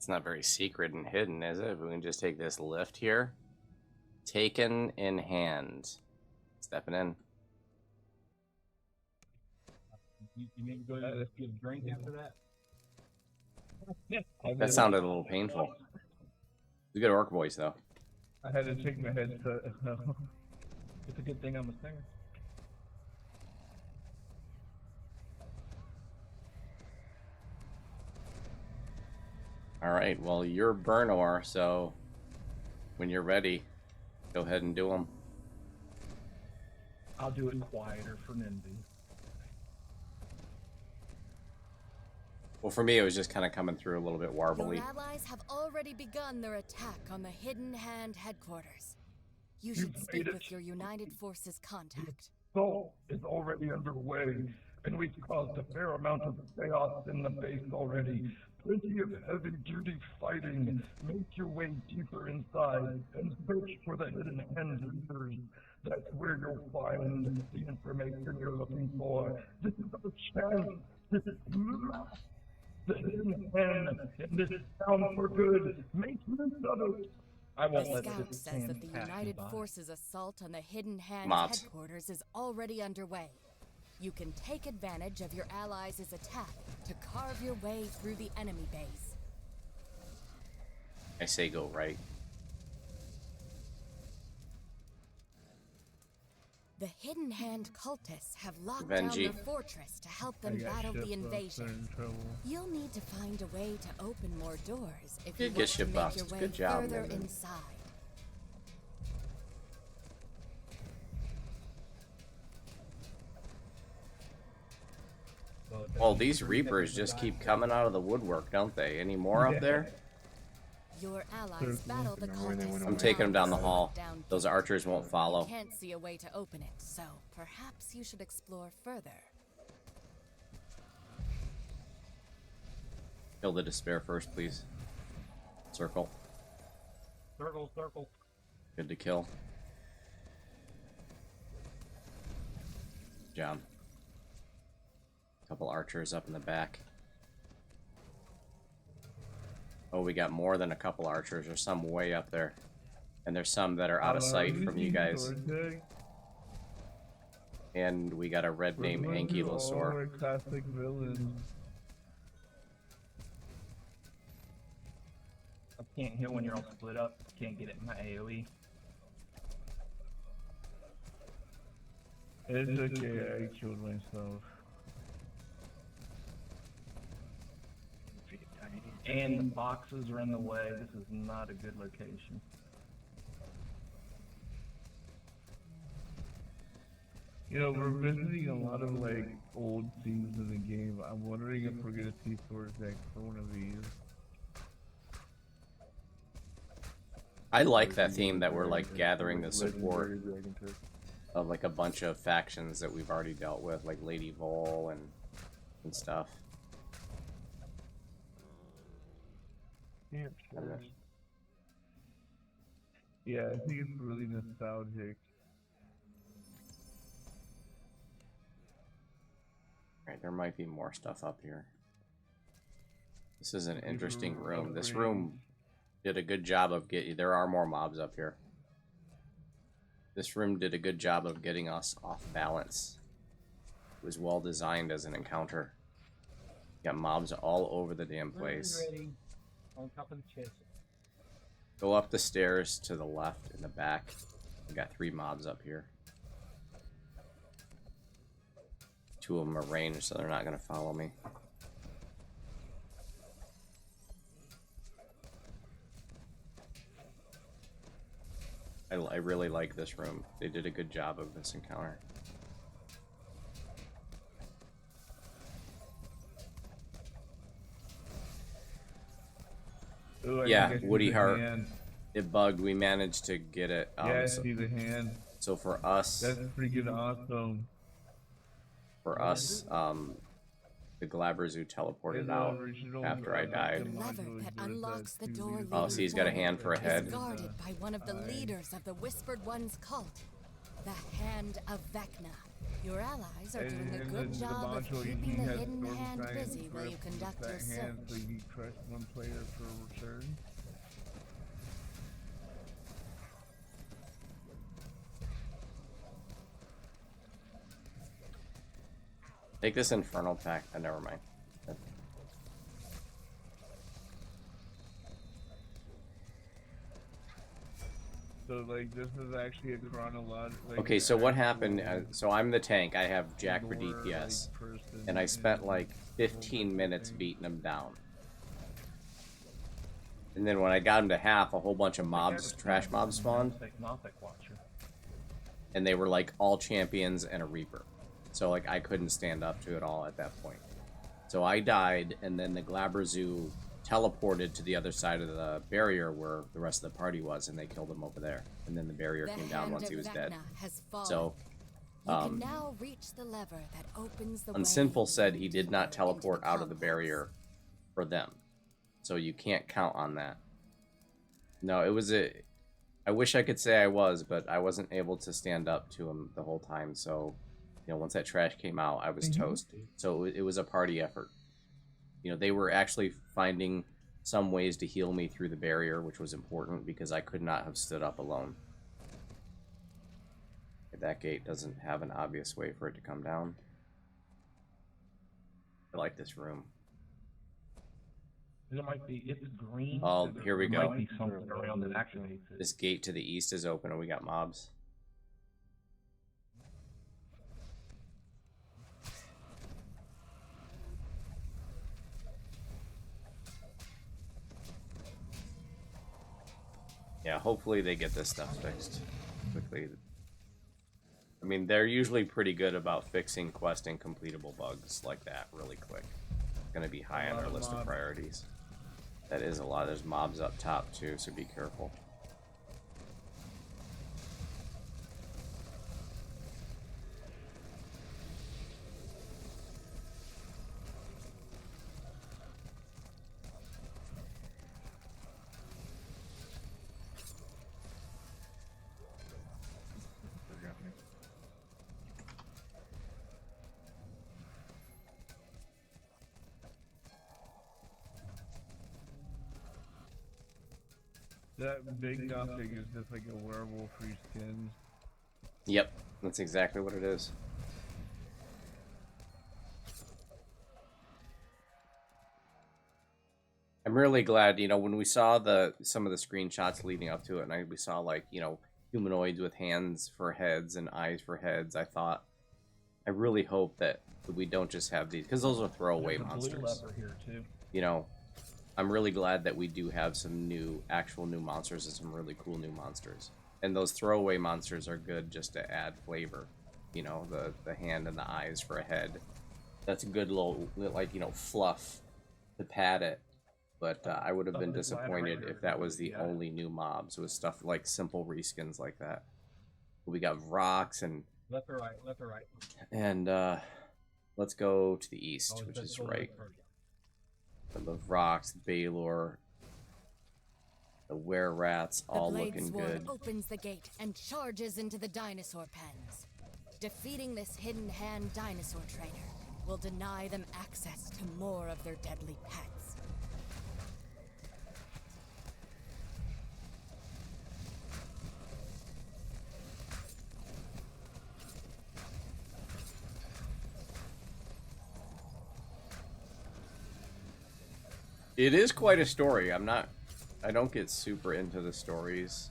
It's not very secret and hidden, is it? If we can just take this lift here. Taken in hand. Stepping in. You need to go to get a drink after that? That sounded a little painful. It's a good orc voice, though. I had to take my headset. It's a good thing I'm a singer. Alright, well, you're Burnor, so when you're ready, go ahead and do them. I'll do it quieter for Nindy. Well, for me, it was just kind of coming through a little bit warbly. Your allies have already begun their attack on the Hidden Hand headquarters. You should speak with your United Forces contact. Assault is already underway, and we've caused a fair amount of chaos in the base already. Plenty of heavy-duty fighting. Make your way deeper inside and search for the Hidden Hand leaders. That's where you'll find the information you're looking for. This is our chance. This is the Hidden Hand in this town for good. Make use of it. I won't The let scout this says that the pass me United by. Forces assault on the Hidden Hand Mobs. headquarters is already underway. You can take advantage of your allies' attack to carve your way through the enemy base. I say go right. The Hidden Hand cultists have locked Benji. down the fortress to help them battle the invasion. You'll need to find a way to open more doors if you Did get want to ship make buffed. your way Good job, further Morgan. inside. Well, these Reapers just keep coming out of the woodwork, don't they? Any more up there? Your allies battle the cultists. I'm taking them down the around hall. down Those archers won't follow. Can't see a way to open it, so perhaps you should explore further. Kill the despair first, please. Circle. Circle, circle. Good to kill. Job. Couple archers up in the back. Oh, we got more than a couple archers. There's some way up there. And there's some that are out of sight from you guys. And we got a red name Ankylosaur. Classic villain. I can't hear when you're all split up. Can't get it in my AoE. It's okay, I killed myself. And the boxes are in the way. This is not a good location. You know, we're visiting a lot of like old scenes in the game. I'm wondering if we're gonna see Thorzek for one of these. I like that theme that we're like gathering the support of like a bunch of factions that we've already dealt with, like Lady Vol and stuff. Yeah, I think it's really nostalgic. Alright, there might be more stuff up here. This is an interesting room. This room did a good job of getting... There are more mobs up here. This room did a good job of getting us off balance. It was well designed as an encounter. Got mobs all over the damn place. On top of the chest. Go up the stairs to the left in the back. We got 3 mobs up here. 2 of them are ranged, so they're not going to follow me. I really like this room. They did a good job of this encounter. Ooh, Yeah, Woody Heart. It bugged. We managed to get it. Yeah, I see the hand. So for us, That's pretty good, awesome. the Glabrezu teleported out after I died. The lever that unlocks the door Oh, see, he's got a hand for a is head. guarded by one of the leaders of the Whispered One's cult, the Hand of Vecna. Your allies are doing a And good the job of module, keeping he the has hidden Storm hand Giant busy while you grip conduct with your that hand, so search. you trust one player for a return. Take this infernal pack. Oh, never mind. So like this is actually a chronological. Like, Okay, so what happened? So I'm the tank. I have Jack for lore, DPS, like, person and I spent in like the whole 15 minutes thing. beating him down. And then when I got him to half, a whole bunch of mobs, trash mobs spawned, Gnostic Watcher. and they were like all champions and a Reaper. So like I couldn't stand up to it all at that point. So I died, and then the Glabrezu teleported to the other side of the barrier where the rest of the party was, and they killed him over there. And then the barrier came down once he was dead. So You can now reach the lever that opens the way Unsinful said he did deeper not into teleport the out of the complex. barrier for them. So you can't count on that. No, it was a... I wish I could say I was, but I wasn't able to stand up to him the whole time. So, you know, once that trash came out, I was toast. So it was a party effort. You know, they were actually finding some ways to heal me through the barrier, which was important because I could not have stood up alone. That gate doesn't have an obvious way for it to come down. I like this room. It might be, it's green. Oh, here we There go. might be something around that activates it. This gate to the east is open and we got mobs. Yeah, hopefully they get this stuff fixed quickly. I mean, they're usually pretty good about fixing quest and completable bugs like that really quick. It's gonna be high on their list of priorities. That is a lot. There's mobs up top too, so be careful. That big Gothic is just like a werewolf reskin. Yep, that's exactly what it is. I'm really glad, you know, when we saw some of the screenshots leading up to it, and we saw like, you know, humanoids with hands for heads and eyes for heads. I really hope that we don't just have these, because those are throwaway monsters. Blue lever here too. You know, I'm really glad that we do have some actual new monsters and some really cool new monsters. And those throwaway monsters are good just to add flavor. You know, the hand and the eyes for a head. That's a good little, like, you know, fluff to pad it. But I would have been disappointed if that was the only new mobs, with stuff like simple reskins like that. We got rocks and... Left or right, left or right. And let's go to the east, which is right. The rocks, Baylor, the were-rats, all looking good. Opens the gate and charges into the dinosaur pens. Defeating this hidden hand dinosaur trainer will deny them access to more of their deadly pets. It is quite a story. I don't get super into the stories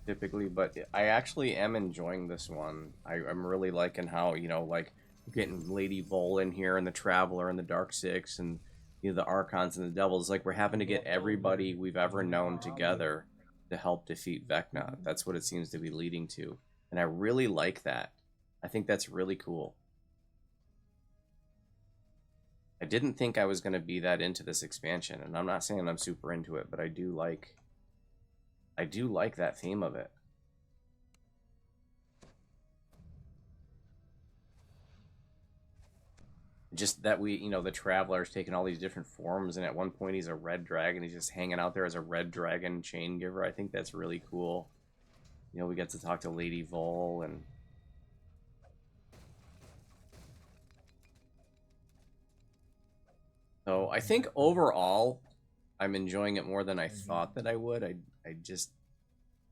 typically, but I actually am enjoying this one. I'm really liking how, you know, like, we're getting Lady Vol in here, and the Traveler, and the Dark Six, and, you know, the Archons and the Devils. Like, we're having to get everybody we've ever known together to help defeat Vecna. That's what it seems to be leading to. And I really like that. I think that's really cool. I didn't think I was going to be that into this expansion, and I'm not saying I'm super into it, but I do like that theme of it. Just that we, you know, the Traveler's taking all these different forms, and at one point he's a red dragon. He's just hanging out there as a red dragon chain giver. I think that's really cool. You know, we get to talk to Lady Vol, and I think overall, I'm enjoying it more than I thought that I would. I just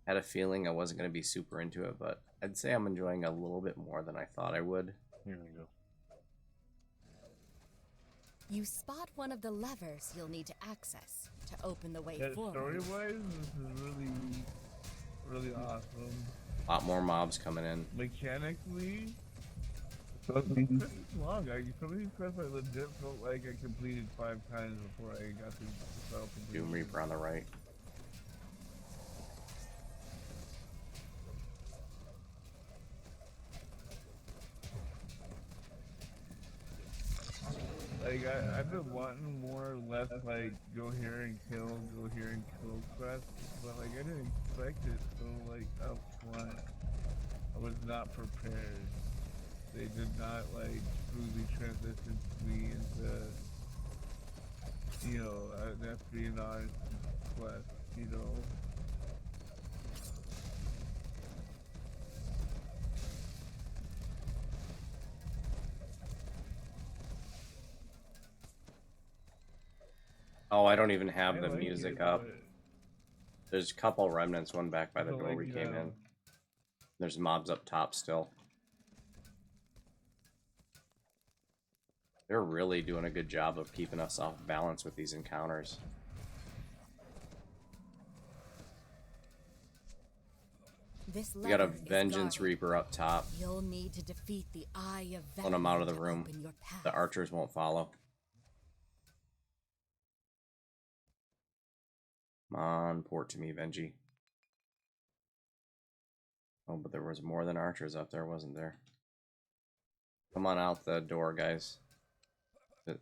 had a feeling I wasn't going to be super into it, but I'd say I'm enjoying it a little bit more than I thought I would. Here we go. You spot one of the levers you'll need to access to open the way Yeah, forward. story-wise, this is really awesome. A lot more mobs coming in. Mechanically, so it's pretty long. Some of these quests I legit felt like I completed 5 times before I got to the self-completion. Doom Reaper on the right. Like, I've been wanting more or less, like, go here and kill quests, but, like, I didn't expect it so, like, up front. I was not prepared. They did not, like, smoothly transition me into, you know, an espionage quest, you know? Oh, I don't even have I the like music it, up. but There's a couple remnants, one back by the I door like we came that. in. There's mobs up top still. They're really doing a good job of keeping us off balance with these encounters. This We got a lever is Vengeance guarded. Reaper up top. You'll need to defeat the Eye of Vecna When I'm out of the to room, open your path. the archers won't follow. Come on, port to me, Venji. Oh, but there was more than archers up there, wasn't there? Come on out the door, guys.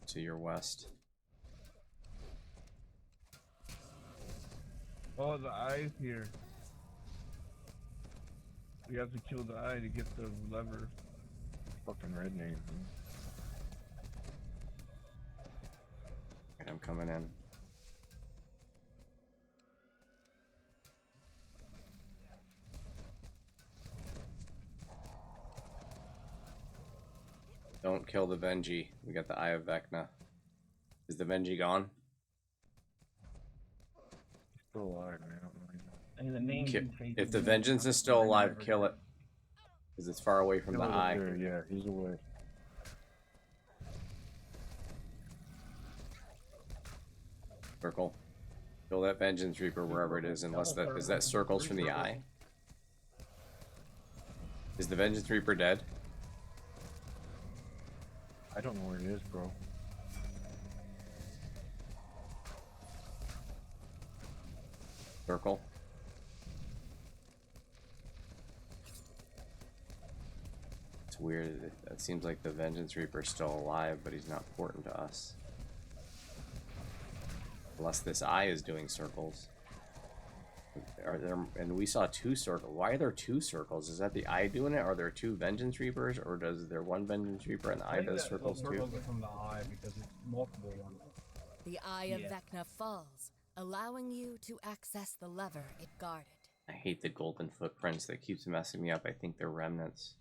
To your west. Oh, the eye's here. We have to kill the eye to get the lever. Fucking red name. Right, I'm coming in. Don't kill the Venji. We got the Eye of Vecna. Is the Venji gone? Still alive, man. I don't know. And the name If the Vengeance is still alive, kill it. Because it's far away from the Kill it up eye. there, yeah, he's away. Circle. Kill that Vengeance Reaper wherever it is, unless that is that circles from the eye. Is the Vengeance Reaper dead? I don't know where it is, bro. Circle. It's weird. It seems like the Vengeance Reaper is still alive, but he's not important to us. Unless this eye is doing circles. Are there? And we saw 2 circles. Why are there 2 circles? Is that the eye doing it? Are there 2 Vengeance Reapers, or does there one Vengeance Reaper and the eye does circles too? From the eye because it's multiple ones. The Eye of Vecna falls, allowing you to access the lever it guarded. I hate the golden footprints. That keeps messing me up. I think they're remnants.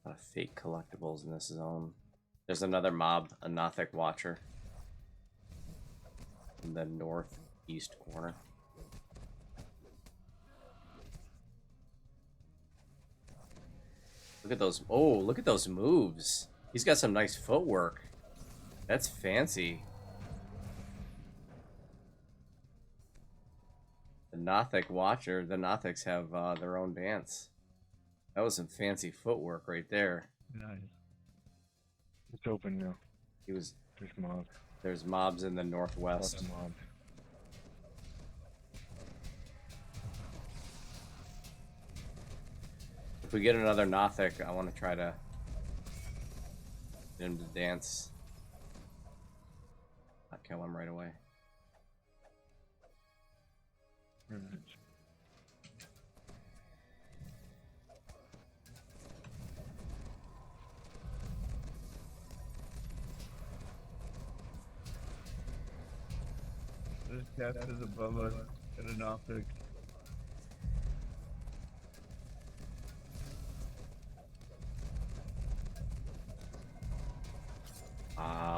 A lot of fake collectibles in this zone. There's another mob, a Nothic Watcher, in the northeast corner. Look at those. Oh, look at those moves. He's got some nice footwork. That's fancy. The Nothic Watcher. The Nothics have their own dance. That was some fancy footwork right there. Nice. It's open now. He was. There's mobs. There's mobs in the northwest. Lots of mobs. If we get another Nothic, I want to try to get him to dance. Not kill him right away. Remnants. This cast is above us at an optic.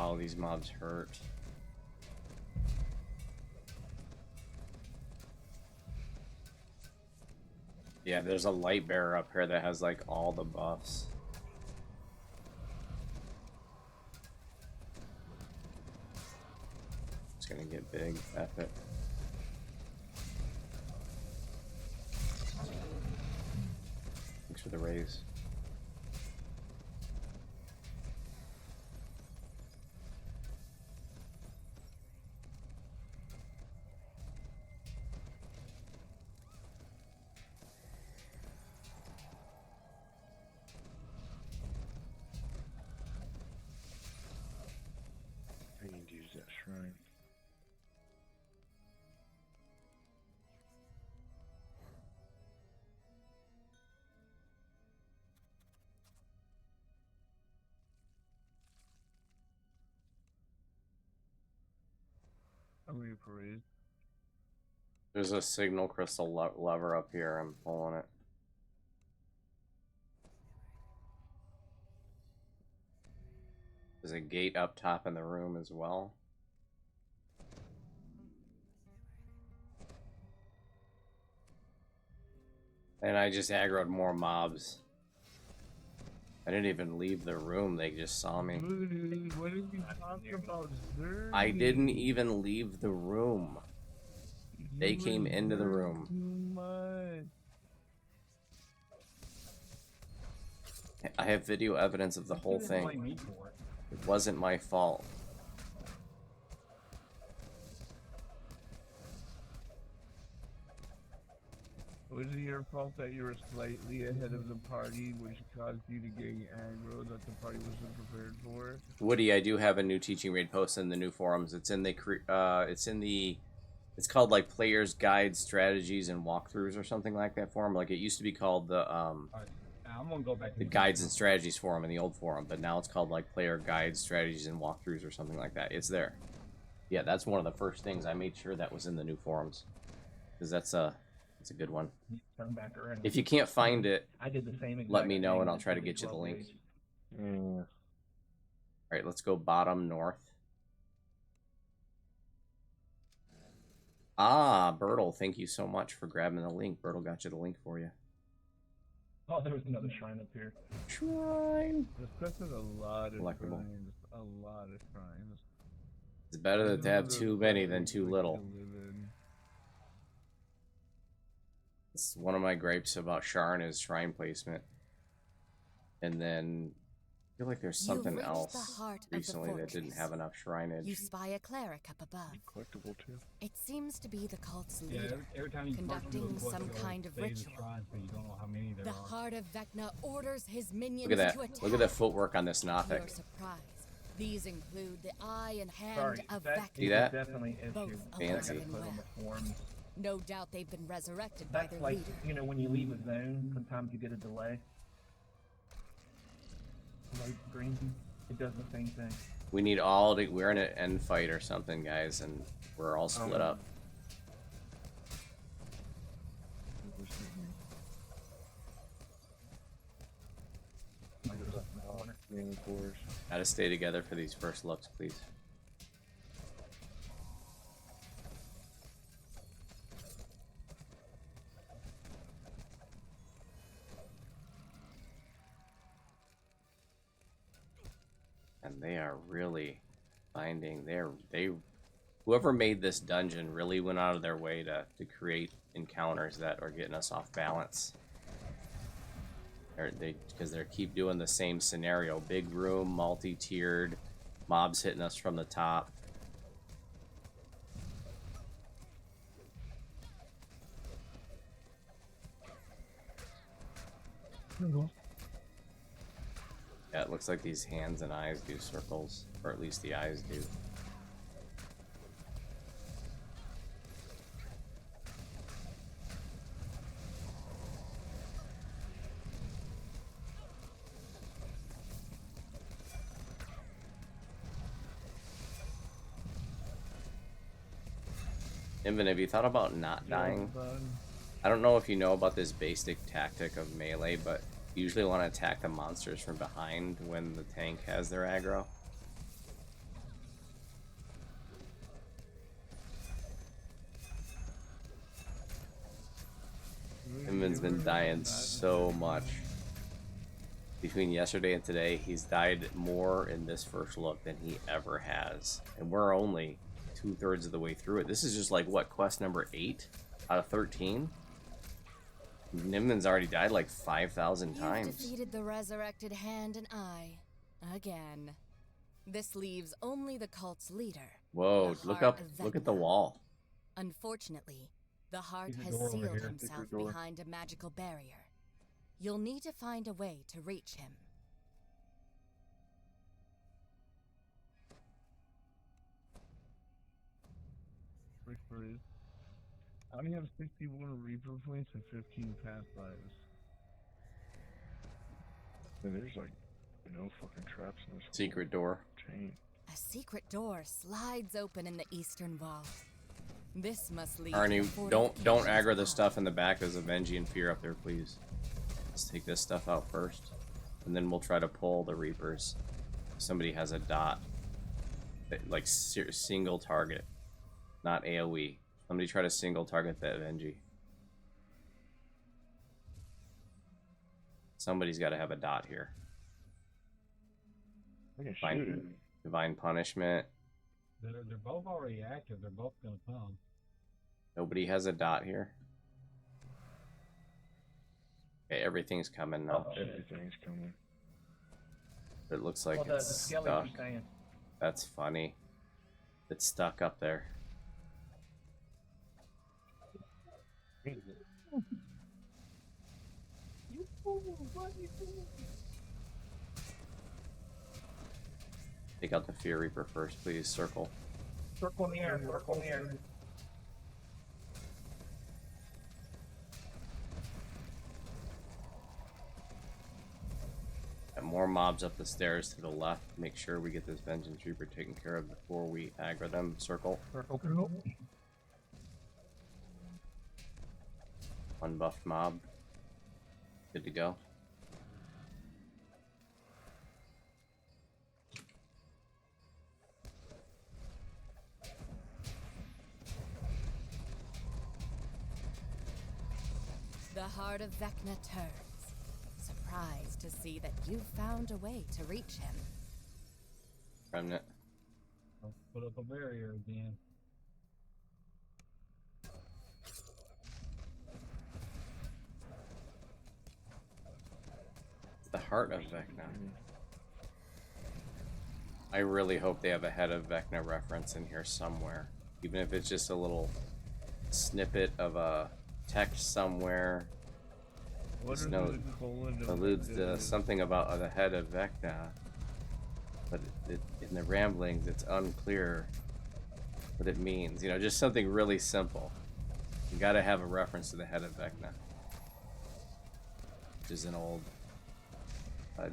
Oh, these mobs hurt. Yeah, there's a light bearer up here that has like all the buffs. It's gonna get big, epic. Thanks for the raise. I need to use that shrine. I'm ready for raise. There's a signal crystal lever up here. I'm pulling it. There's a gate up top in the room as well. And I just aggroed more mobs. I didn't even leave the room, they just saw me. Dude, what are you talking about, sir? I didn't even leave the room. They came into the room. Too much. I have video evidence of the whole You didn't blame thing. me for it. It wasn't my fault. Was it your fault that you were slightly ahead of the party, which caused you to get aggro that the party wasn't prepared for? Woody, I do have a new teaching raid post in the new forums. It's in the it's called like Players Guide Strategies and Walkthroughs or something like that forum. Like it used to be called the I'm gonna go back to the Guides and Strategies forum in the old forum, but now it's called like Player Guides, Strategies, and Walkthroughs or something like that. It's there. Yeah, that's one of the first things I made sure that was in the new forums, because that's a good one. Turn back around. If you can't find it, I did the same exact let me know thing and I'll with try to the get you the 12 link. gauge. Yeah. All right, let's go bottom north. Ah, Bertle, thank you so much for grabbing the link. Bertle got you the link for you. Oh, there was another shrine up here. Shrine. This quest is a lot of Collectible. shrines. A lot of shrines. It's better to have too many than too little. It's one of my gripes about Sharn is shrine placement. And then I feel like there's You've something reached else the heart of the recently that didn't fortress. have enough You shrineage. spy a cleric up above. Collectible too. It seems to be the cult's Yeah, leader. every time you conducting fucking some go to kind of save the ritual. shrines, but you don't know how many there The are. heart of Vecna orders his minions Look at to that. attack. Look at the footwork on this To your Nothic. surprise, these include the eye and hand Sorry, of that Vecna. See that? is definitely an Both issue. Fancy. I gotta put on the forums. No doubt they've been resurrected by That's their like, leader. you know, when you leave a zone, sometimes you get a delay. Light green, it does the same thing. We need all to. We're in an end fight or something, guys, and we're all split up. Reinforce. Gotta stay together for these first looks, please. And they are really finding whoever made this dungeon really went out of their way to create encounters that are getting us off balance. Because they keep doing the same scenario. Big room, multi-tiered, mobs hitting us from the top. Yeah, it looks like these hands and eyes do circles, or at least the eyes do. Invin, have you thought about not dying? I don't know if you know about this basic tactic of melee, but you usually want to attack the monsters from behind when the tank has their aggro. Nimmin's been dying so much. Between yesterday and today, he's died more in this first look than he ever has. And we're only 2/3 of the way through it. This is just like, what, quest number 8 out of 13? Nimmin's already died like 5,000 You've times. defeated the resurrected hand and eye again. This leaves only the cult's leader. Whoa, the look heart up, of look at the Vecna. wall. Unfortunately, the heart Secret has door over sealed here. himself Secret door. behind a magical barrier. You'll need to find a way to reach him. Reapers. I only have 61 Reaper points and 15 past lives. And there's like no fucking traps in this whole Secret door. chain. A secret door slides open in the eastern wall. This must lead to Arnie, the don't fortifications aggro the above. stuff in the back. There's a Venji and Fear up there, please. Let's take this stuff out first, and then we'll try to pull the Reapers. Somebody has a dot, like single target, not AOE. Somebody try to single target that Venji. Somebody's got to have a dot here. I can Fine. shoot it. Divine Punishment. They're both already active. They're both gonna come. Nobody has a dot here. Okay, everything's coming now. Everything's coming. It looks like Well, the it's skellies stuck. are saying. That's funny. It's stuck up there. Take out the Fear Reaper first, please. Circle. Circle in the air, circle in the air. Got more mobs up the stairs to the left. Make sure we get this Vengeance Reaper taken care of before we aggro them. Circle. Circle. Unbuffed mob. Good to go. The heart of Vecna turns, surprised to see that you've found a way to reach him. Remnant. I'll put up a barrier again. The heart of Vecna. I really hope they have a head of Vecna reference in here somewhere. Even if it's just a little snippet of a text somewhere. What Just is know the colon of alludes the- to something about the head of Vecna. But in the ramblings, it's unclear what it means. You know, just something really simple. You gotta have a reference to the head of Vecna. Which is an old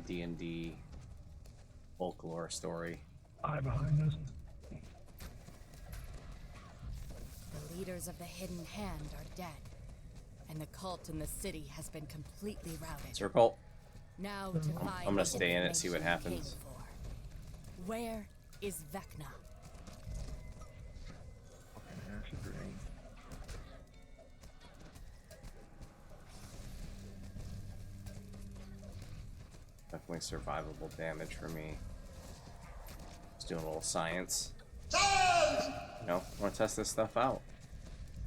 D&D folklore story. Eye behind us. The leaders of the Hidden Hand are dead, and the cult in the city has been completely routed. Circle. Now to find I'm gonna the stay in it, see what information you happens. came for. Where is Vecna? Fucking acid rain. Definitely survivable damage for me. Just doing a little science. You know, I want to test this stuff out.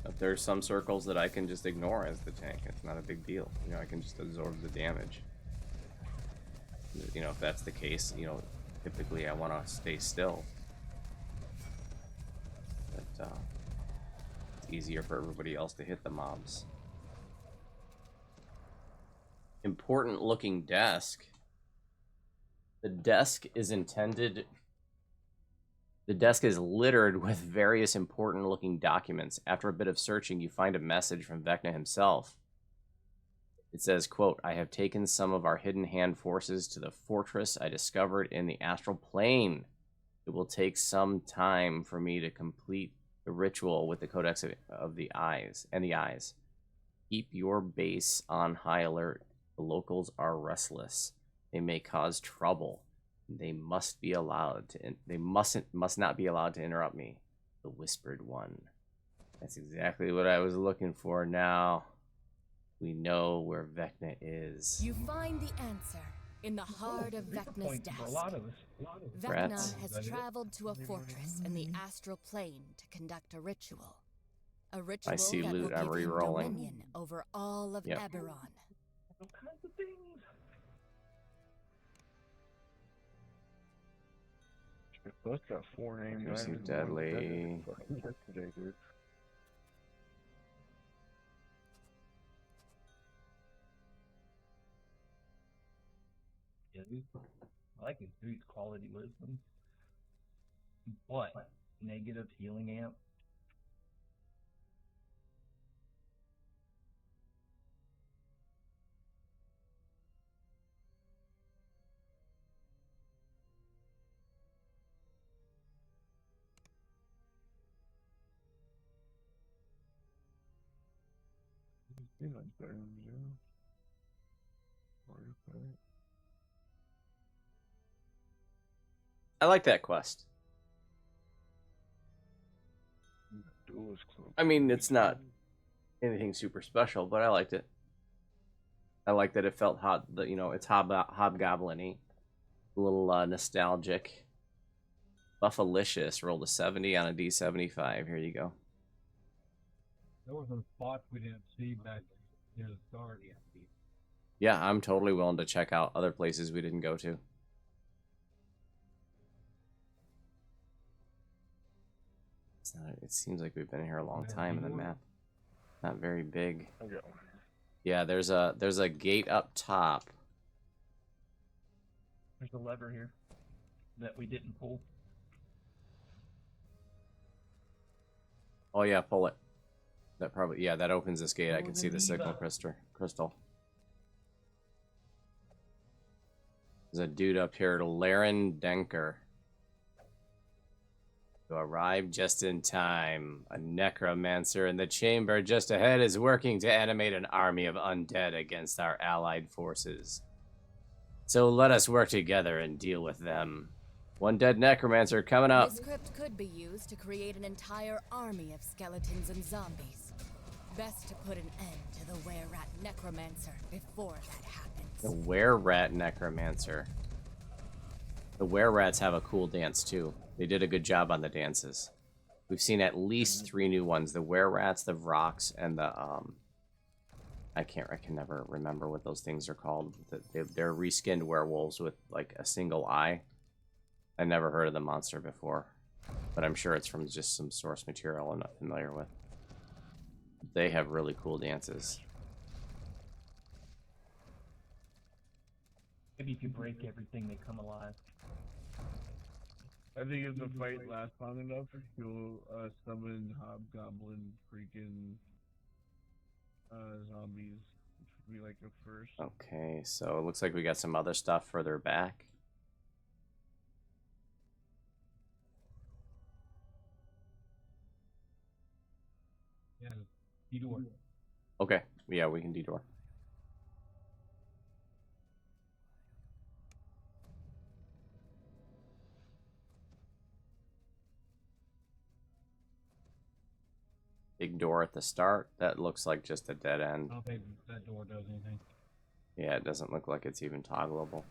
If there's some circles that I can just ignore as the tank, it's not a big deal. You know, I can just absorb the damage. You know, if that's the case, you know, typically I want to stay still. But it's easier for everybody else to hit the mobs. Important looking desk. The desk is intended. The desk is littered with various important looking documents. After a bit of searching, you find a message from Vecna himself. It says, quote, I have taken some of our hidden hand forces to the fortress I discovered in the astral plane. It will take some time for me to complete the ritual with the Codex of the Eyes and the Eyes. Keep your base on high alert. The locals are restless. They may cause trouble. They must be allowed to. They must not be allowed to interrupt me. The Whispered One. That's exactly what I was looking for. Now, We know where Vecna is. You find the answer in the heart of There's a Vecna's point for desk. a lot of us. Rats. Vecna has traveled to a fortress in the astral plane to conduct a ritual. A ritual see that loot, will I'm give him re-rolling. dominion over all of Yep. Eberron. All kinds of things. Shit, Bus got 4 named Piercing items. deadly. Fucking yesterday, dude. Yeah, I like his boots quality wisdom. What? Negative healing amp? He likes better than Zero. Mario Kart. I like that quest. Duelist Club. I mean, it's not anything super special, but I liked it. I like that it felt hot. You know, it's hobgoblin-y, a little nostalgic. Buffalicious rolled a 70 on a D75. Here you go. There were some spots we didn't see back near the start yet. Yeah, I'm totally willing to check out other places we didn't go to. It seems like we've been here a long time, and the map not very big. I got one. Yeah, there's a gate up top. There's a lever here that we didn't pull. Oh yeah, pull it. That probably, yeah, that opens this gate. I can see the signal crystal. There's a dude up here, Laren Denker. You arrived just in time. A necromancer in the chamber just ahead is working to animate an army of undead against our allied forces. So let us work together and deal with them. One dead necromancer coming up. This crypt could be used to create an entire army of skeletons and zombies. Best to put an end to the were-rat necromancer before that happens. The were-rat necromancer. The were-rats have a cool dance too. They did a good job on the dances. We've seen at least 3 new ones: the were-rats, the Vrox, and the I can never remember what those things are called. They're reskinned werewolves with like a single eye. I never heard of the monster before, but I'm sure it's from just some source material I'm not familiar with. They have really cool dances. Maybe if you break everything, they come alive. I think if the fight lasts long enough, you'll summon hobgoblin freaking zombies, which would be like a first. Okay, so it looks like we got some other stuff further back. Yeah, detour. Okay, yeah, we can detour. Big door at the start. That looks like just a dead end. I don't think that door does anything. Yeah, it doesn't look like it's even toggleable.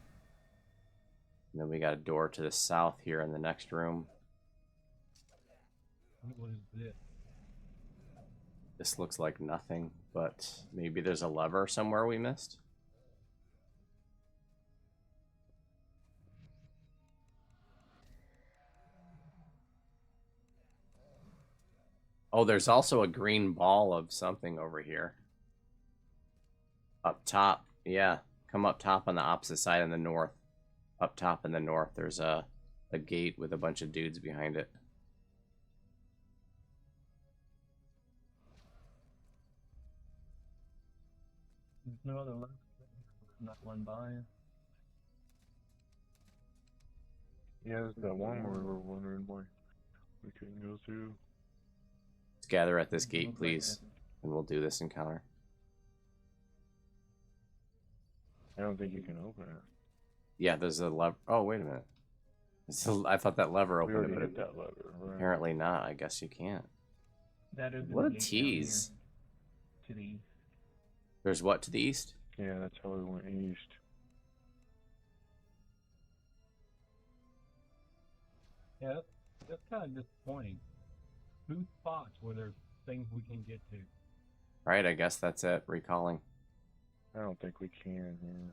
And then we got a door to the south here in the next room. What is this? This looks like nothing, but maybe there's a lever somewhere we missed. Oh, there's also a green ball of something over here. Up top, yeah. Come up top on the opposite side in the north. Up top in the north, there's a gate with a bunch of dudes behind it. There's no other lever. Not one by. Yeah, there's that one where we were wondering why we couldn't go through. Let's gather at this gate, please, and we'll do this encounter. I don't think you can open it. Yeah, there's a lever. Oh, wait a minute. I thought that lever We opened already it, but hit that lever, right? apparently not. I guess you can't. That is What a the gate down tease. here to the east. There's what to the east? Yeah, that's how we went east. Yeah, that's kind of disappointing. 2 spots where there's things we can get to. Right, I guess that's it. Recalling. I don't think we can, yeah.